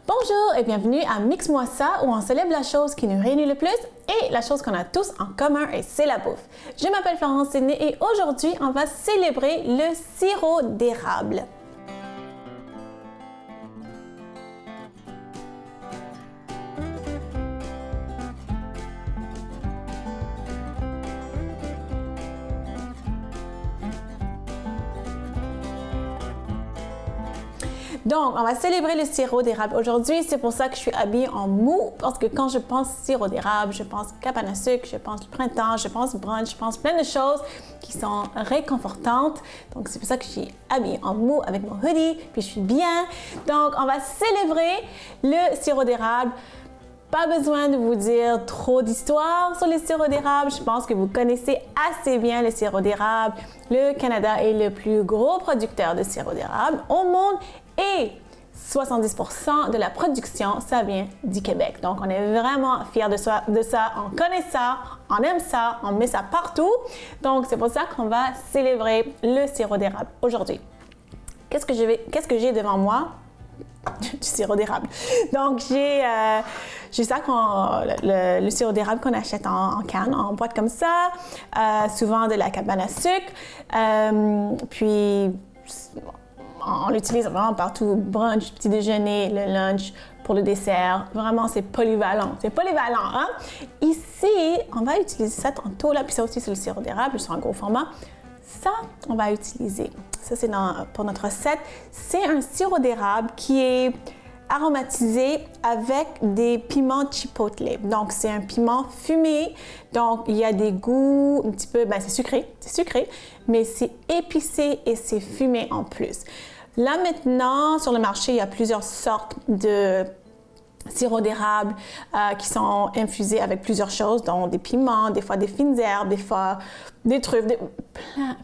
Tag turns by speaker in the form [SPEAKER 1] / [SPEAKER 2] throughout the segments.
[SPEAKER 1] Bonjour et bienvenue à Mix-moi ça où on célèbre la chose qui nous réunit le plus et la chose qu'on a tous en commun et c'est la bouffe. Je m'appelle Florence Sidney et aujourd'hui on va célébrer le sirop d'érable. Donc, on va célébrer le sirop d'érable aujourd'hui. C'est pour ça que je suis habillée en mou, parce que quand je pense sirop d'érable, je pense cabane à sucre, je pense printemps, je pense brunch, je pense plein de choses qui sont réconfortantes. Donc, c'est pour ça que je suis habillée en mou avec mon hoodie, puis je suis bien. Donc, on va célébrer le sirop d'érable. Pas besoin de vous dire trop d'histoires sur le sirop d'érable. Je pense que vous connaissez assez bien le sirop d'érable. Le Canada est le plus gros producteur de sirop d'érable au monde et 70% de la production, ça vient du Québec. Donc, on est vraiment fiers de ça. On connaît ça, on aime ça, on met ça partout. Donc, c'est pour ça qu'on va célébrer le sirop d'érable aujourd'hui. Qu'est-ce que j'ai devant moi? Du sirop d'érable. Donc, j'ai ça, le sirop d'érable qu'on achète en canne, en boîte comme ça, souvent de la cabane à sucre. Puis, on l'utilise vraiment partout, brunch, petit déjeuner, le lunch, pour le dessert. Vraiment, c'est polyvalent. C'est polyvalent, hein? Ici, on va utiliser ça tantôt, là, puis ça aussi, c'est le sirop d'érable, c'est un gros format. Ça, on va utiliser. Ça, c'est pour notre recette. C'est un sirop d'érable qui est aromatisé avec des piments chipotle. Donc, c'est un piment fumé. Donc, il y a des goûts un petit peu, c'est sucré, mais c'est épicé et c'est fumé en plus. Là, maintenant, sur le marché, il y a plusieurs sortes de sirop d'érable qui sont infusés avec plusieurs choses, dont des piments, des fois des fines herbes, des fois des truffes,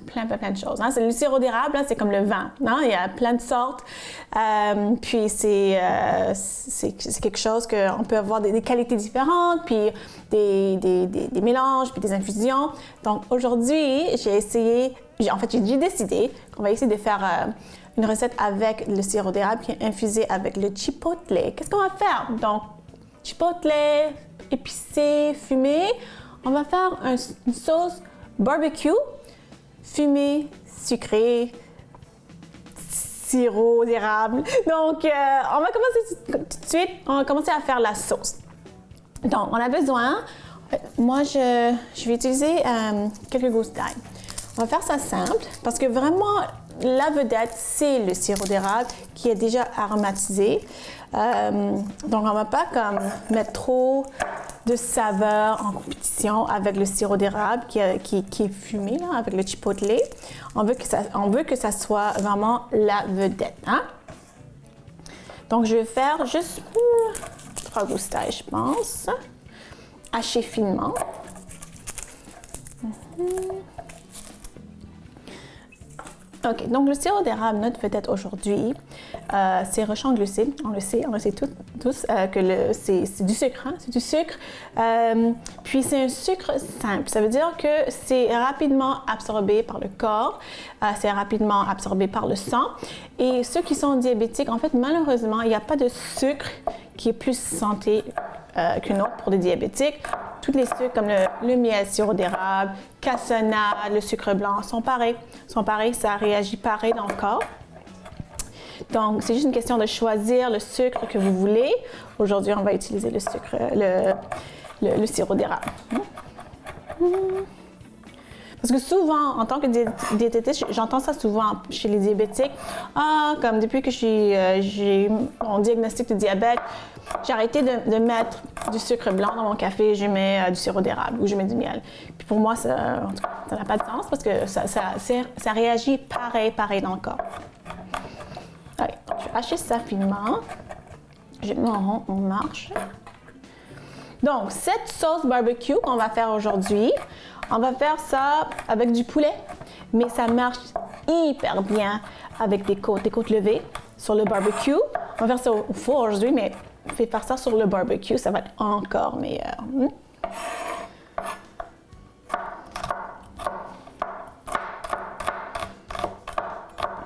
[SPEAKER 1] plein de choses. Hein. Le sirop d'érable, c'est comme le vin. Hein. Il y a plein de sortes. Puis c'est quelque chose qu'on peut avoir des qualités différentes, puis des mélanges, puis des infusions. Donc aujourd'hui, j'ai décidé qu'on va essayer de faire une recette avec le sirop d'érable qui est infusé avec le chipotle. Qu'est-ce qu'on va faire? Donc, chipotle, épicé, fumé. On va faire une sauce barbecue, fumé, sucré, sirop d'érable. Donc, on va commencer tout de suite. On va commencer à faire la sauce. Donc, on a besoin, moi, je vais utiliser quelques gousses d'ail. On va faire ça simple parce que vraiment, la vedette, c'est le sirop d'érable qui est déjà aromatisé. Donc, on ne va pas mettre trop de saveur en compétition avec le sirop d'érable qui est fumé là, avec le chipotle. On veut que ça soit vraiment la vedette. Hein? Donc, je vais faire juste 3 gousses d'ail, je pense. Hacher finement. OK, donc le sirop d'érable, notre vedette aujourd'hui, c'est riche en glucides. On le sait tous que c'est du sucre. Hein? C'est du sucre. Puis c'est un sucre simple. Ça veut dire que c'est rapidement absorbé par le corps, c'est rapidement absorbé par le sang. Et ceux qui sont diabétiques, en fait, malheureusement, il n'y a pas de sucre qui est plus santé qu'une autre pour les diabétiques. Tous les sucres comme le miel, sirop d'érable, cassonade, le sucre blanc sont pareils. Ça réagit pareil dans le corps. Donc, c'est juste une question de choisir le sucre que vous voulez. Aujourd'hui, on va utiliser le sucre, le sirop d'érable. Parce que souvent, en tant que diététiste, j'entends ça souvent chez les diabétiques. Comme depuis que j'ai mon diagnostic de diabète, j'ai arrêté de mettre du sucre blanc dans mon café, je mets du sirop d'érable ou je mets du miel. Puis pour moi, ça n'a pas de sens parce que ça réagit pareil dans le corps. Allez, donc je vais hacher ça finement. Je mets en rond, on marche. Donc, cette sauce barbecue qu'on va faire aujourd'hui, on va faire ça avec du poulet, mais ça marche hyper bien avec des côtes levées sur le barbecue. On va faire ça au four aujourd'hui, mais faire ça sur le barbecue, ça va être encore meilleur.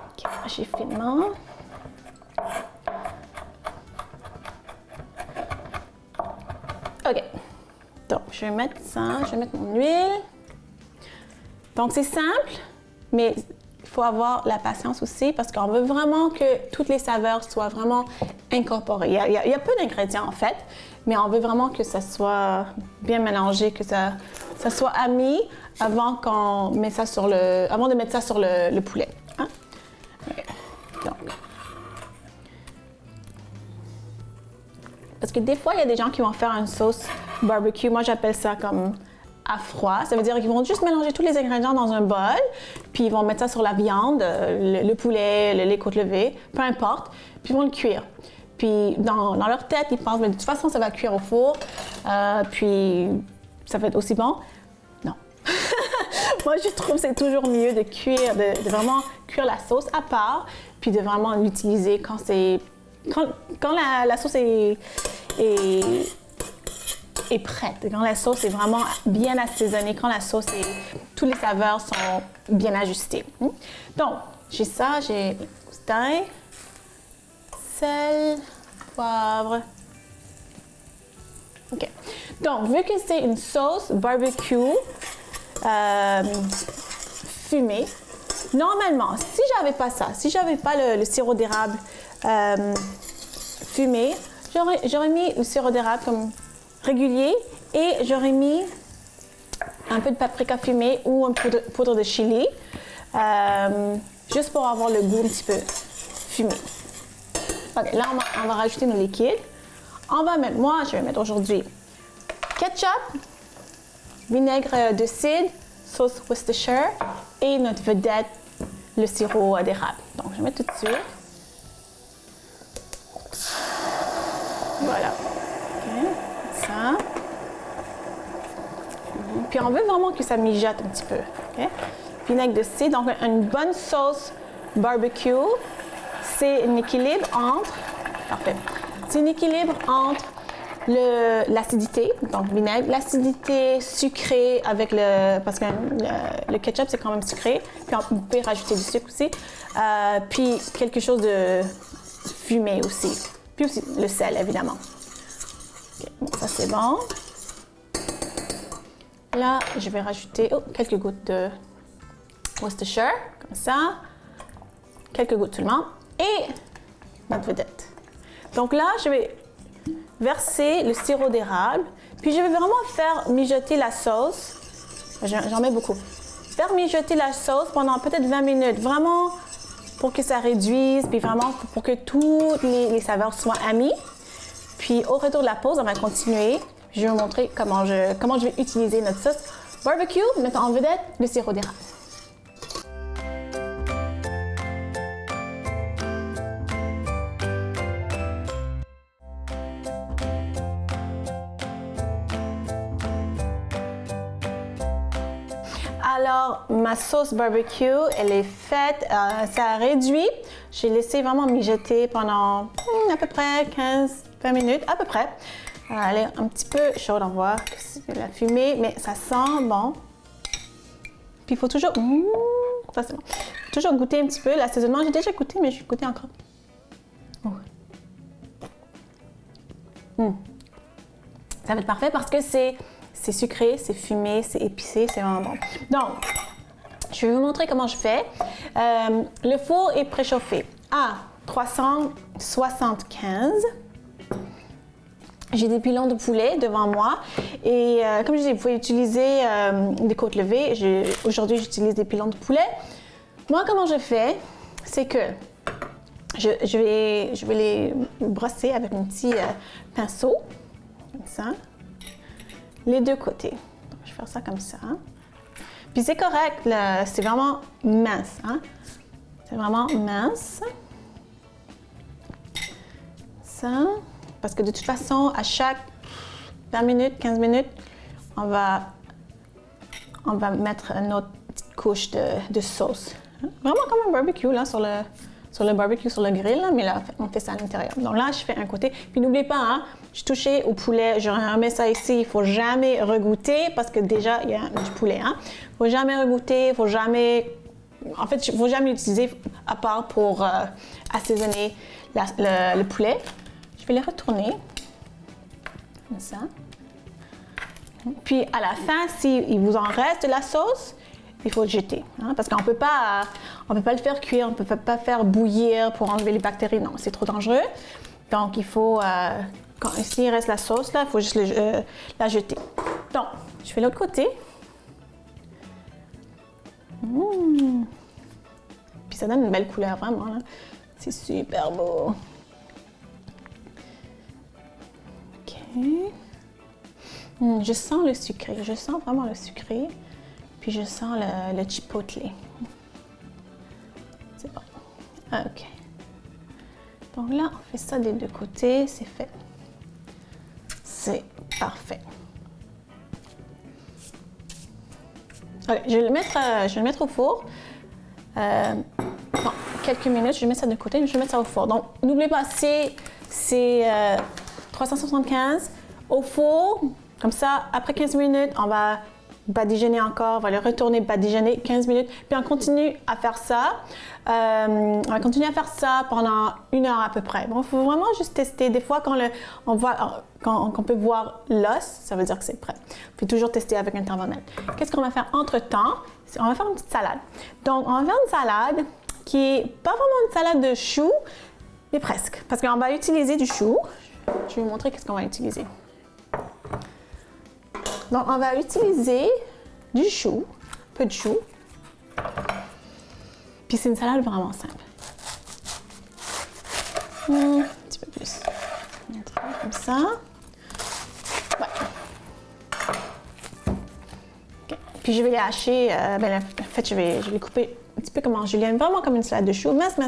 [SPEAKER 1] Ok, hacher finement. OK. Donc, je vais mettre ça, je vais mettre mon huile. Donc, c'est simple, mais il faut avoir la patience aussi parce qu'on veut vraiment que toutes les saveurs soient vraiment incorporées. Il y a peu d'ingrédients en fait, mais on veut vraiment que ça soit bien mélangé, que ça soit ami avant qu'on met ça avant de mettre ça sur le poulet. Hein? Okay. Donc. Parce que des fois, il y a des gens qui vont faire une sauce barbecue. Moi, j'appelle ça comme à froid. Ça veut dire qu'ils vont juste mélanger tous les ingrédients dans un bol, puis ils vont mettre ça sur la viande, le poulet, les côtes levées, peu importe, puis ils vont le cuire. Puis dans leur tête, ils pensent, mais de toute façon, ça va cuire au four, puis ça va être aussi bon. Non. Moi, je trouve que c'est toujours mieux de cuire, de vraiment cuire la sauce à part, puis de vraiment l'utiliser quand la sauce est prête, quand la sauce est vraiment bien assaisonnée, quand la sauce tous les saveurs sont bien ajustées. Donc, j'ai ça, j'ai thym, sel, poivre. OK. Donc, vu que c'est une sauce barbecue fumée, normalement, si j'avais pas ça, si j'avais pas le sirop d'érable fumé, j'aurais mis le sirop d'érable comme régulier et j'aurais mis un peu de paprika fumé ou un peu de poudre de chili, juste pour avoir le goût un petit peu fumé. OK, là, on va rajouter nos liquides. Je vais mettre aujourd'hui ketchup, vinaigre de cidre, sauce Worcestershire et notre vedette, le sirop d'érable. Donc, je vais mettre tout de suite. Voilà. OK, ça. Puis on veut vraiment que ça mijote un petit peu. OK? Vinaigre de cidre, donc une bonne sauce barbecue, c'est un équilibre entre. Parfait. C'est un équilibre entre l'acidité, donc vinaigre, l'acidité sucrée avec parce que le ketchup c'est quand même sucré, puis on peut rajouter du sucre aussi, puis quelque chose de fumé aussi, puis aussi le sel évidemment. Okay, bon, ça c'est bon. Là, je vais rajouter quelques gouttes de Worcestershire, comme ça, quelques gouttes seulement, et notre vedette. Donc là, je vais verser le sirop d'érable, puis je vais vraiment faire mijoter la sauce. J'en mets beaucoup. Faire mijoter la sauce pendant peut-être 20 minutes, vraiment pour que ça réduise, puis vraiment pour que toutes les saveurs soient amies. Puis au retour de la pause, on va continuer. Je vais vous montrer comment je vais utiliser notre sauce barbecue, mettant en vedette le sirop d'érable. Alors, ma sauce barbecue, elle est faite, ça a réduit. J'ai laissé vraiment mijoter pendant à peu près 15-20 minutes, à peu près. Elle est un petit peu chaude, on voit que c'est de la fumée, mais ça sent bon. Puis il faut toujours, ça c'est bon. Toujours goûter un petit peu l'assaisonnement. J'ai déjà goûté, mais je vais goûter encore. Ça va être parfait parce que c'est sucré, c'est fumé, c'est épicé, c'est vraiment bon. Donc, je vais vous montrer comment je fais. Le four est préchauffé à 375. J'ai des pilons de poulet devant moi et comme je disais, vous pouvez utiliser des côtes levées. Aujourd'hui, j'utilise des pilons de poulet. Moi, comment je fais, c'est que je vais les brosser avec un petit pinceau, comme ça, les deux côtés. Donc, je vais faire ça comme ça. Puis c'est correct, c'est vraiment mince. Hein? C'est vraiment mince. Ça. Parce que de toute façon, à chaque 20 minutes, 15 minutes, on va mettre une autre petite couche de sauce. Vraiment comme un barbecue, là, sur le barbecue, sur le grill, là, mais là, on fait ça à l'intérieur. Donc là, je fais un côté. Puis n'oubliez pas, hein, je touchais au poulet, je remets ça ici, il ne faut jamais regoûter parce que déjà, il y a du poulet. Hein. Il ne faut jamais regoûter, il ne faut jamais l'utiliser à part pour assaisonner le poulet. Je vais les retourner, comme ça. Puis à la fin, s'il vous en reste de la sauce, il faut le jeter. Hein, parce qu'on peut pas le faire cuire, on ne peut pas faire bouillir pour enlever les bactéries. Non, c'est trop dangereux. Donc il faut, s'il reste la sauce, là, il faut juste la jeter. Donc, je fais l'autre côté. Puis ça donne une belle couleur, vraiment. Là. C'est super beau. OK. Je sens le sucré. Je sens vraiment le sucré. Puis je sens le chipotle. C'est bon. OK. Donc là, on fait ça des deux côtés. C'est fait. C'est parfait. OK, je vais le mettre au four. Bon, quelques minutes, je vais mettre ça de côté, je vais mettre ça au four. Donc, n'oubliez pas, c'est 375 au four. Comme ça, après 15 minutes, on va badigeonner encore, on va le retourner badigeonner 15 minutes, puis on continue à faire ça. On va continuer à faire ça pendant 1 heure à peu près. Bon, il faut vraiment juste tester. Des fois, quand on peut voir l'os, ça veut dire que c'est prêt. Puis toujours tester avec un thermomètre. Qu'est-ce qu'on va faire entre-temps? On va faire une petite salade. Donc, on va faire une salade qui n'est pas vraiment une salade de choux, mais presque. Parce qu'on va utiliser du chou. Je vais vous montrer qu'est-ce qu'on va utiliser. Donc, on va utiliser du chou, un peu de chou. Puis c'est une salade vraiment simple. Un petit peu plus. Comme ça. Ouais. Okay. Puis je vais les hacher. En fait, je vais les couper un petit peu comme en julienne, vraiment comme une salade de chou. Mince.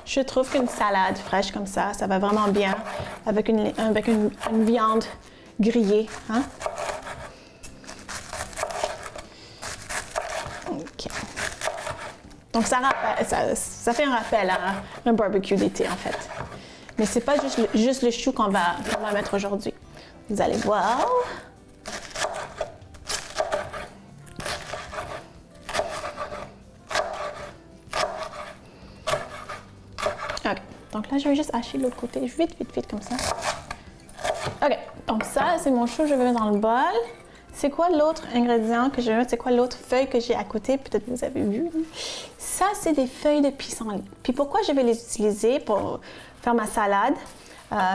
[SPEAKER 1] Je trouve qu'une salade fraîche comme ça va vraiment bien avec une viande grillée. Hein? OK. Donc, ça fait un rappel à un barbecue d'été, en fait. Mais c'est pas juste le chou qu'on va mettre aujourd'hui. Vous allez voir. OK. Donc là, je vais juste hacher de l'autre côté, vite, comme ça. OK. Donc ça, c'est mon chou, je vais mettre dans le bol. C'est quoi l'autre ingrédient que je vais mettre? C'est quoi l'autre feuille que j'ai à côté? Peut-être que vous avez vu. Ça, c'est des feuilles de pissenlit. Puis pourquoi je vais les utiliser pour faire ma salade?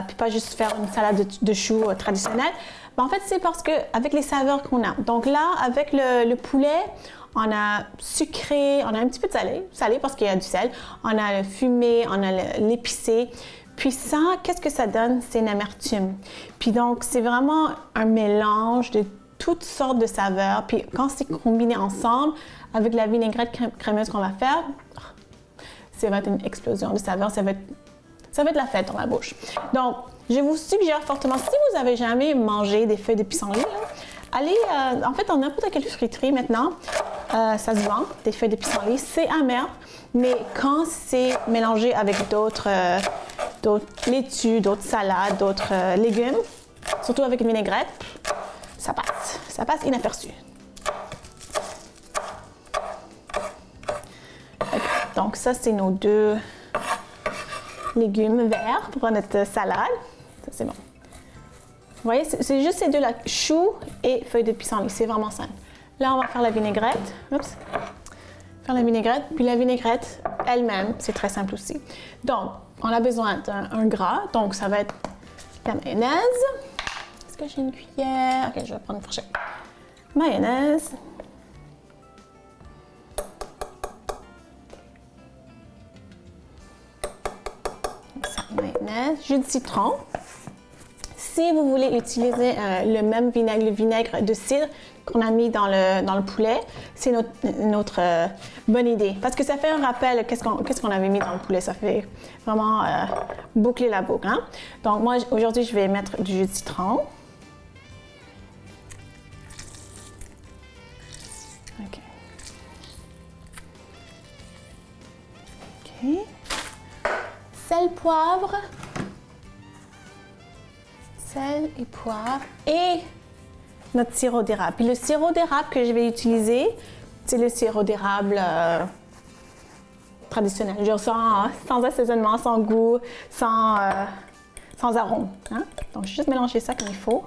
[SPEAKER 1] Puis pas juste faire une salade de choux traditionnelle. En fait, c'est parce qu'avec les saveurs qu'on a. Donc là, avec le poulet, on a sucré, on a un petit peu de salé parce qu'il y a du sel. On a le fumé, on a l'épicé. Puis ça, qu'est-ce que ça donne? C'est une amertume. Puis donc, c'est vraiment un mélange de toutes sortes de saveurs. Puis quand c'est combiné ensemble avec la vinaigrette crémeuse qu'on va faire, ça va être une explosion de saveurs. Ça va être la fête dans la bouche. Donc, je vous suggère fortement, si vous n'avez jamais mangé des feuilles de pissenlit, allez, en fait, dans n'importe quelle friterie maintenant, ça se vend, des feuilles de pissenlit. C'est amer, mais quand c'est mélangé avec d'autres laitues, d'autres salades, d'autres légumes, surtout avec une vinaigrette, ça passe. Ça passe inaperçu. Okay. Donc ça, c'est nos 2 légumes verts pour notre salade. Ça, c'est bon. Vous voyez, c'est juste ces deux-là, choux et feuilles de pissenlit. C'est vraiment simple. Là, on va faire la vinaigrette. Oups. Faire la vinaigrette. Puis la vinaigrette elle-même, c'est très simple aussi. Donc, on a besoin d'un gras. Donc, ça va être la mayonnaise. Est-ce que j'ai une cuillère? OK, je vais prendre une fourchette. Mayonnaise. Mayonnaise, jus de citron. Si vous voulez utiliser le même vinaigre, le vinaigre de cidre qu'on a mis dans le poulet, c'est notre bonne idée. Parce que ça fait un rappel qu'est-ce qu'on avait mis dans le poulet. Ça fait vraiment boucler la boucle. Hein? Donc moi, aujourd'hui, je vais mettre du jus de citron. OK. OK. Sel, poivre. Sel et poivre. Et notre sirop d'érable. Puis le sirop d'érable que je vais utiliser, c'est le sirop d'érable traditionnel. Genre sans assaisonnement, sans goût, sans arôme. Hein? Donc, je vais juste mélanger ça comme il faut.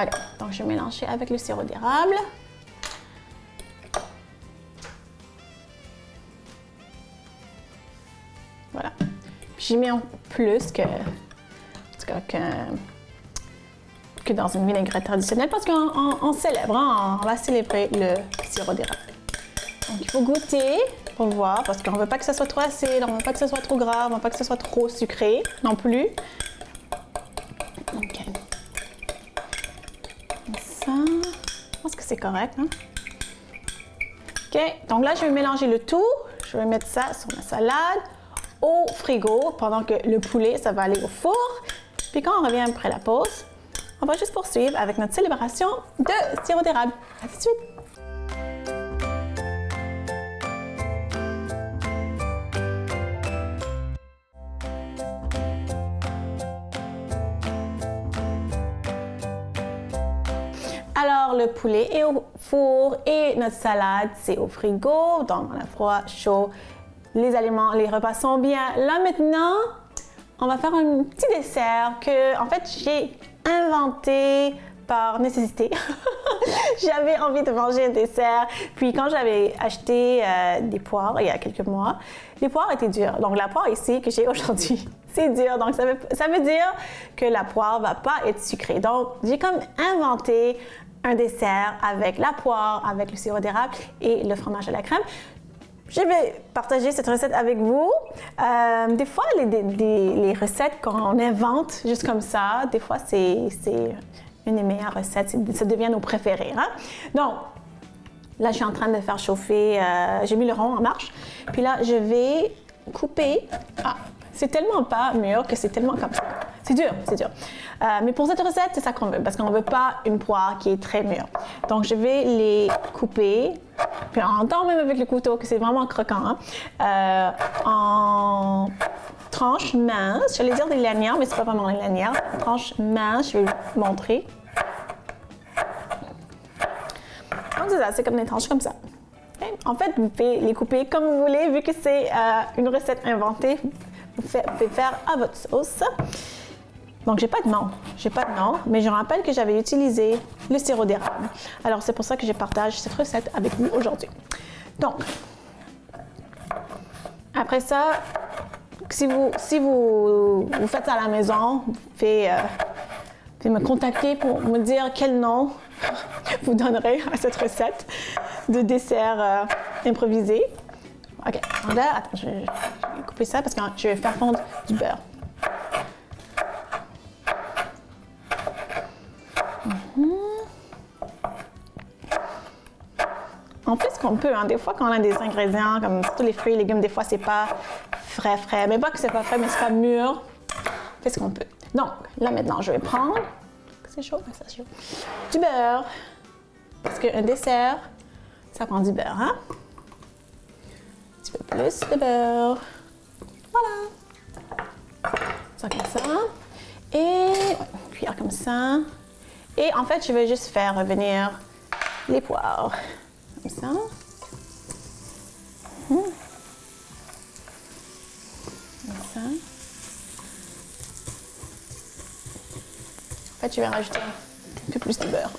[SPEAKER 1] Ok, donc je vais mélanger avec le sirop d'érable. Voilà. J'ai mis en plus que dans une vinaigrette traditionnelle parce qu'on célèbre, hein, on va célébrer le sirop d'érable. Donc il faut goûter pour voir parce qu'on ne veut pas que ça soit trop acide, on ne veut pas que ça soit trop gras, on ne veut pas que ça soit trop sucré non plus. Ok. Comme ça, je pense que c'est correct. Hein? Ok, donc là je vais mélanger le tout. Je vais mettre ça sur ma salade au frigo pendant que le poulet, ça va aller au four. Puis quand on revient après la pause, on va juste poursuivre avec notre célébration de sirop d'érable. À tout de suite! Alors, le poulet est au four et notre salade, c'est au frigo. Donc, on a froid, chaud. Les aliments, les repas sont bien. Là, maintenant, on va faire un petit dessert que, en fait, j'ai inventé par nécessité. J'avais envie de manger un dessert. Puis, quand j'avais acheté des poires il y a quelques mois, les poires étaient dures. Donc, la poire ici que j'ai aujourd'hui, c'est dur. Donc, ça veut dire que la poire va pas être sucrée. Donc, j'ai comme inventé un dessert avec la poire, avec le sirop d'érable et le fromage à la crème. Je vais partager cette recette avec vous. Des fois, les recettes qu'on invente juste comme ça, des fois, c'est une des meilleures recettes. Ça devient nos préférés. Hein? Donc, là, je suis en train de faire chauffer. J'ai mis le rond en marche. Puis là, je vais couper. Ah, c'est tellement pas mûr que c'est tellement comme ça. C'est dur, c'est dur. Mais pour cette recette, c'est ça qu'on veut, parce qu'on ne veut pas une poire qui est très mûre. Donc, je vais les couper, puis on entend même avec le couteau que c'est vraiment croquant, hein, en tranches minces. J'allais dire des lanières, mais c'est pas vraiment des lanières. Tranches minces, je vais vous montrer. Donc, c'est ça, c'est comme des tranches comme ça. Okay? En fait, vous pouvez les couper comme vous voulez, vu que c'est une recette inventée. Vous pouvez faire à votre sauce. Donc, j'ai pas de nom, mais je rappelle que j'avais utilisé le sirop d'érable. Alors, c'est pour ça que je partage cette recette avec vous aujourd'hui. Donc, après ça, si vous faites ça à la maison, vous pouvez me contacter pour me dire quel nom vous donnerez à cette recette de dessert improvisé. OK, donc là, attends, je vais couper ça parce que je vais faire fondre du beurre. On fait ce qu'on peut, hein. Des fois, quand on a des ingrédients, comme tous les fruits et légumes, des fois, c'est pas frais. Mais pas que c'est pas frais, mais c'est pas mûr. On fait ce qu'on peut. Donc, là, maintenant, je vais prendre... C'est chaud? Ça, c'est chaud. Du beurre. Parce qu'un dessert, ça prend du beurre, hein? Un petit peu plus de beurre. Voilà. Ça comme ça. Et une cuillère comme ça. Et en fait, je vais juste faire revenir les poires. Comme ça. Comme ça. En fait, je vais rajouter un peu plus de beurre.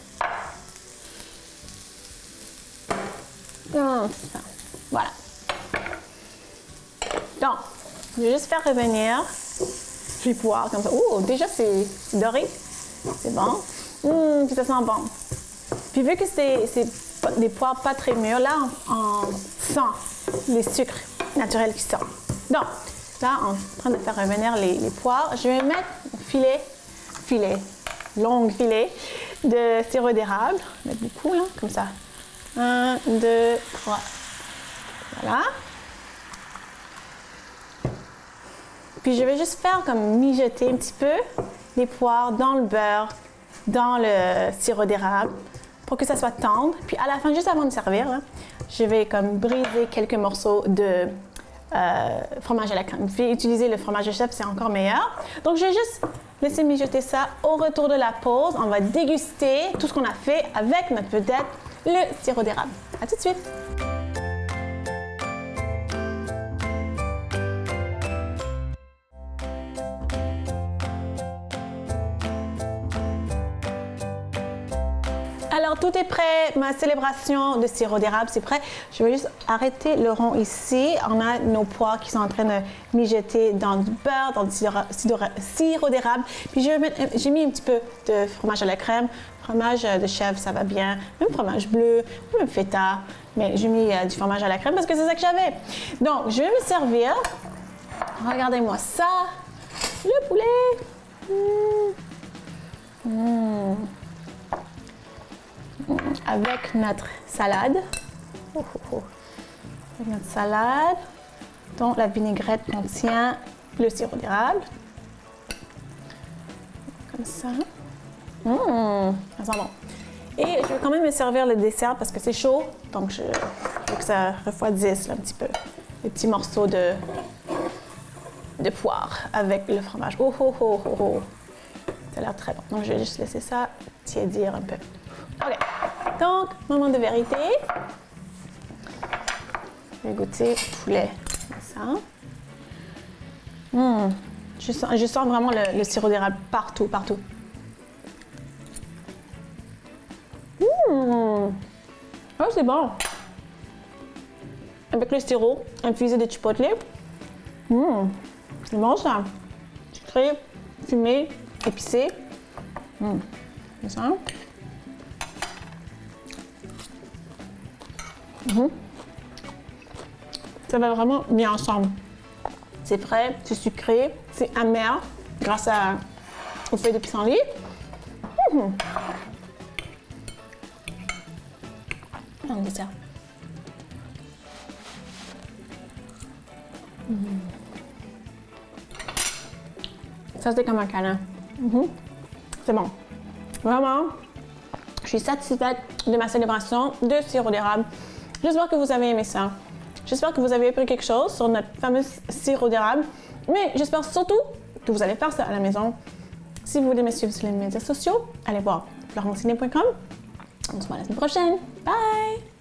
[SPEAKER 1] Comme ça. Voilà. Donc, je vais juste faire revenir les poires comme ça. Oh, déjà, c'est doré. C'est bon. Puis ça sent bon. Puis vu que c'est des poires pas très mûres, là, on sent les sucres naturels qui sortent. Donc, là, on est en train de faire revenir les poires. Je vais mettre un long filet de sirop d'érable. Je vais mettre beaucoup, là, comme ça. 1, 2, 3. Voilà. Puis je vais juste faire comme mijoter un petit peu les poires dans le beurre, dans le sirop d'érable, pour que ça soit tendre. Puis à la fin, juste avant de servir, là, je vais comme briser quelques morceaux de fromage à la crème. Vous pouvez utiliser le fromage de chèvre, c'est encore meilleur. Donc je vais juste laisser mijoter ça. Au retour de la pause, on va déguster tout ce qu'on a fait avec notre vedette, le sirop d'érable. À tout de suite! tout est prêt. Ma célébration de sirop d'érable, c'est prêt. Je vais juste arrêter le rond ici. On a nos pois qui sont en train de mijoter dans du beurre, dans du sirop d'érable. Puis j'ai mis un petit peu de fromage à la crème. Fromage de chèvre, ça va bien. Même fromage bleu, même feta. Mais j'ai mis du fromage à la crème parce que c'est ça que j'avais. Donc, je vais me servir. Regardez-moi ça. Le poulet. Avec notre salade. Avec notre salade, dont la vinaigrette contient le sirop d'érable. Comme ça. Ça sent bon. Et je vais quand même me servir le dessert parce que c'est chaud. Donc, je veux que ça refroidisse là, un petit peu. Les petits morceaux de poire avec le fromage. Ça a l'air très bon. Donc, je vais juste laisser ça tiédir un peu. OK. Donc, moment de vérité. Je vais goûter le poulet. Comme ça. Je sens vraiment le sirop d'érable partout. Oh, c'est bon. Avec le sirop infusé de chipotle. C'est bon ça. Sucré, fumé, épicé. C'est ça. Ça va vraiment bien ensemble. C'est frais, c'est sucré, c'est amer grâce aux feuilles de pissenlit. Un dessert. Ça, c'est comme un câlin. C'est bon. Vraiment, je suis satisfaite de ma célébration de sirop d'érable. J'espère que vous avez aimé ça. J'espère que vous avez appris quelque chose sur notre fameux sirop d'érable. Mais j'espère surtout que vous allez faire ça à la maison. Si vous voulez me suivre sur les médias sociaux, allez voir florencine.com. On se voit la semaine prochaine. Bye!